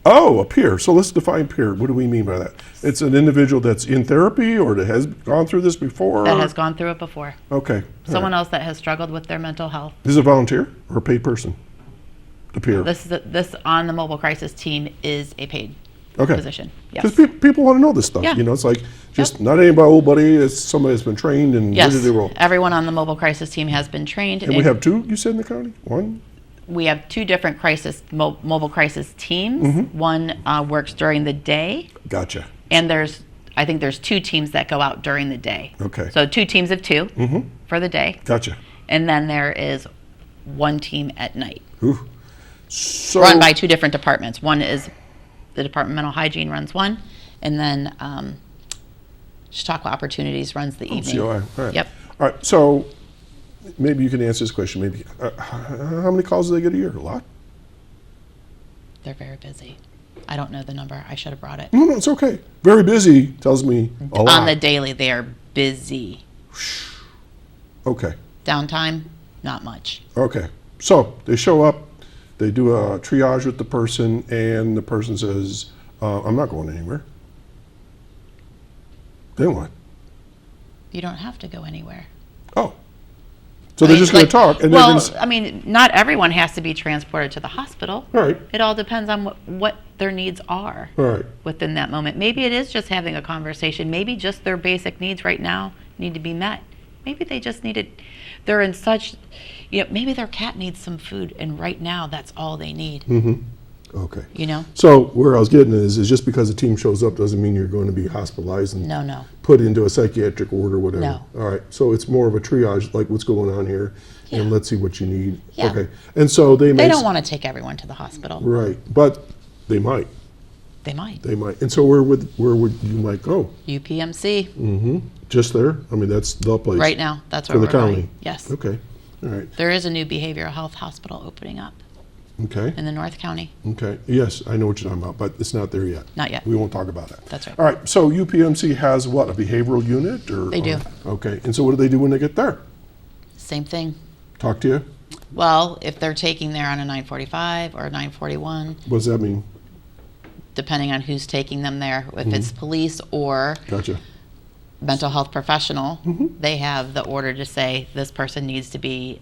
Oh, a peer. So let's define peer. What do we mean by that? It's an individual that's in therapy or that has gone through this before? That has gone through it before. Okay. all Someone right. else that has struggled with their mental health. Is it a volunteer or a paid person? The peer. This on the mobile crisis team is a paid Okay. position. Because Yes. people want to know this stuff. Yeah. It's like just not anybody old buddy. It's somebody that's been trained and Yes. ready to roll. Everyone on the mobile crisis team has been trained. And we have 2, you said, in the county? 1? We have 2 different mobile crisis teams. Mm-hmm. One works during the day, Gotcha. and I think there's 2 teams that go out during the day. Okay. So 2 teams of 2 for the day, Gotcha. and then there is 1 team at night, Ooh. So, run by 2 different departments. One is the Department of Mental Hygiene runs one, and then Chautauqua Opportunities runs the evening. COI. All right. Yep. All right. So maybe you can answer this question. Maybe how many calls do they get a year? A lot? They're very busy. I don't know the number. I should have brought it. No, it's okay. Very busy tells me a lot. On the daily, they are busy. Okay. Downtime, not much. Okay. So they show up, they do a triage with the person, and the person says, I'm not going anywhere. Then what? You don't have to go anywhere. Oh. So they're just going to talk. And well, they're I mean, not everyone has to be transported to the hospital. all right. It all depends on what their needs are All right. within that moment. Maybe it is just having a conversation. Maybe just their basic needs right now need to be met. Maybe they just they're in such, maybe their cat needs some food, and right now that's all they need. Okay. You know? So where I was getting is just because a team shows up doesn't mean you're going to be hospitalized and No. put into a psychiatric ward or whatever. No. All right. So it's more of a triage, like what's going on here, Yeah. and let's see what you need. Yeah. Okay. And so they They don't want to take everyone to the hospital. Right. But they might. They might. They might. And so where would you might go? UPMC. Just there? I mean, that's the place. Right now, that's For where the we're county. going. Yes. Okay. All right. There is a new behavioral health hospital opening up Okay. in the North County. Okay. Yes, I know what you're talking about, but it's not there yet. Not yet. We won't talk about that. That's right. All right. So UPMC has what? A behavioral unit, or They do. Okay. And so what do they do when they get there? Same thing. Talk to you. Well, if they're taking there on a 945 or a 941, What does that mean? depending on who's taking them there, if it's police or Gotcha. mental health professional, they have the order to say this person needs to be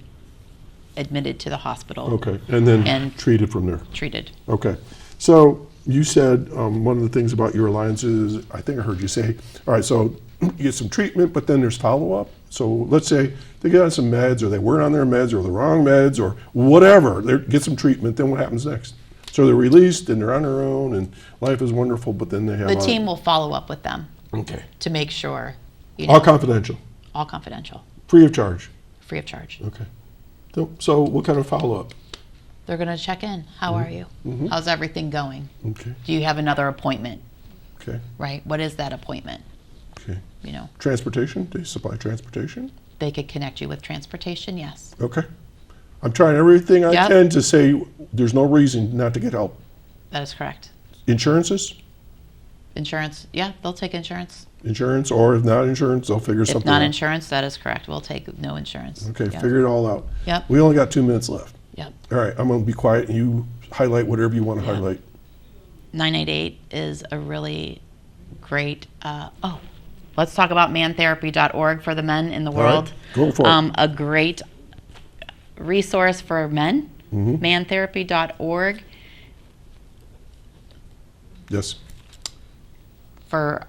admitted to the hospital, Okay. And then And- treated from there. treated. Okay. So you said one of the things about your alliance is, I think I heard you say, all right, so you get some treatment, but then there's follow-up. So let's say they get on some meds, or they weren't on their meds, or the wrong meds, or whatever. They get some treatment, then what happens next? So they're released, and they're on their own, and life is wonderful, but then they have... The team will follow up with them Okay. to make sure, All confidential, all confidential, free of charge. free of charge. Okay. So what kind of follow-up? They're going to check in. How are you? How's everything going? Okay. Do you have another appointment? Okay. Right? What is that appointment? Okay. You know, Transportation? Do you supply transportation? they could connect you with transportation, yes. Okay. I'm trying everything I Yep. can to say there's no reason not to get help. That is correct. Insurances? Insurance, yeah, they'll take insurance. Insurance, or if not insurance, they'll figure If something not out. insurance, that is correct. We'll take no insurance. Okay, Yep. figure it all out. Yep. We only got 2 minutes left. Yep. All right, I'm going to be quiet and you highlight whatever you want to Yeah. highlight. 988 is a really great, let's talk about mantherapy.org for the men in the All right, world. go for it. A great resource for men, Mm-hmm. mantherapy.org Yes. for,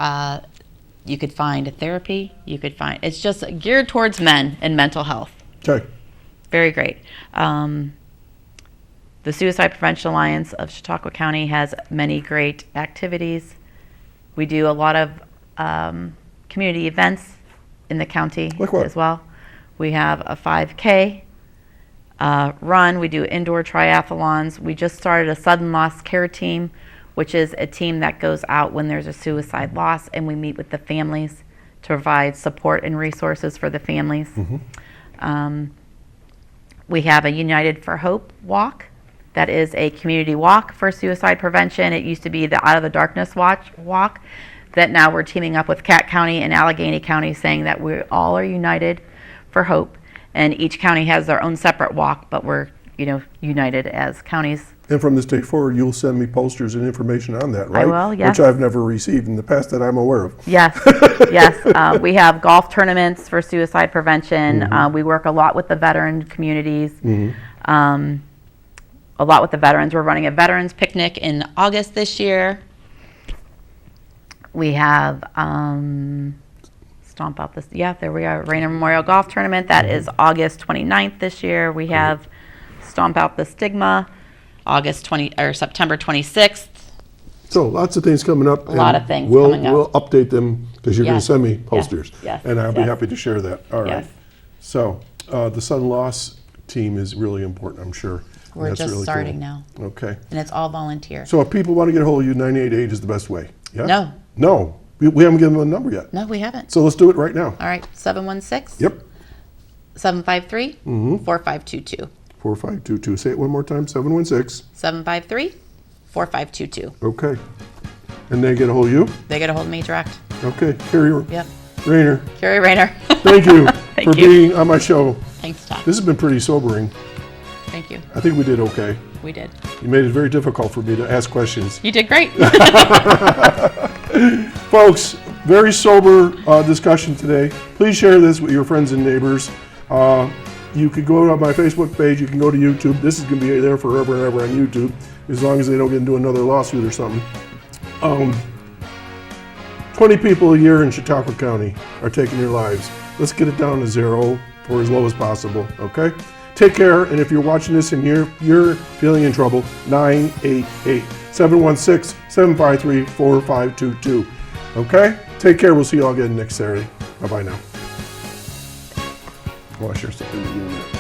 you could find therapy, it's just geared towards men and mental health. Okay. Very great. The Suicide Prevention Alliance of Chautauqua County has many great activities. We do a lot of community events in the county Like what? as well. We have a 5K run. We do indoor triathlons. We just started a sudden loss care team, which is a team that goes out when there's a suicide loss, and we meet with the families to provide support and resources for the families. We have a United for Hope walk. That is a community walk for suicide prevention. It used to be the Out of the Darkness walk that now we're teaming up with Cat County and Allegheny County, saying that we all are united for hope. And each county has their own separate walk, but we're united as counties. And from this day forward, you'll send me posters and information on that, right? will, yes. Which I've never received in the past that I'm aware of. Yes, yes. We have golf tournaments for suicide prevention. We work a lot with the veteran communities. A lot with the veterans. We're running a veterans picnic in August this year. We have Stomp Out this. Yeah, there we are. Raynor Memorial Golf Tournament. That is August 29th this year. We have Stomp Out the Stigma, September 26th. So lots of things coming up. A lot and of things we'll, coming up. We'll update them because you're going to Yes. send me posters. Yes. And I'll be Yes. happy to share that. All right. Yes. So the sudden loss team is really important, I'm sure. And We're that's just really starting cool. now, Okay. and it's all volunteer. So if people want to get a hold of you, 988 is the best way. Yeah? No. No. We haven't given them a number yet. No, we haven't. So let's do it right now. All right, 716. Yep. 753 4522. 4522. Say it one more time. 716. 753 4522. Okay. And they get a hold of you? They get a hold of me direct. Okay. Carrie Yep. Raynor, Carrie Raynor. thank you Thank for you. being on my show. Thanks, Tom. This has been pretty sobering. Thank you. I think we did okay. We did. You made it very difficult for me to ask questions. You did great. Folks, very sober discussion today. Please share this with your friends and neighbors. You could go to my Facebook page. You can go to YouTube. This is going to be there forever and ever on YouTube, as long as they don't get into another lawsuit or something. 20 people a year in Chautauqua County are taking their lives. Let's get it down to 0 or as low as possible, okay? Take care, and if you're watching this and you're feeling in trouble, 988-716-753-4522, okay? Take care. We'll see you all again next Saturday. Bye-bye now. Wash your stuff in the unit.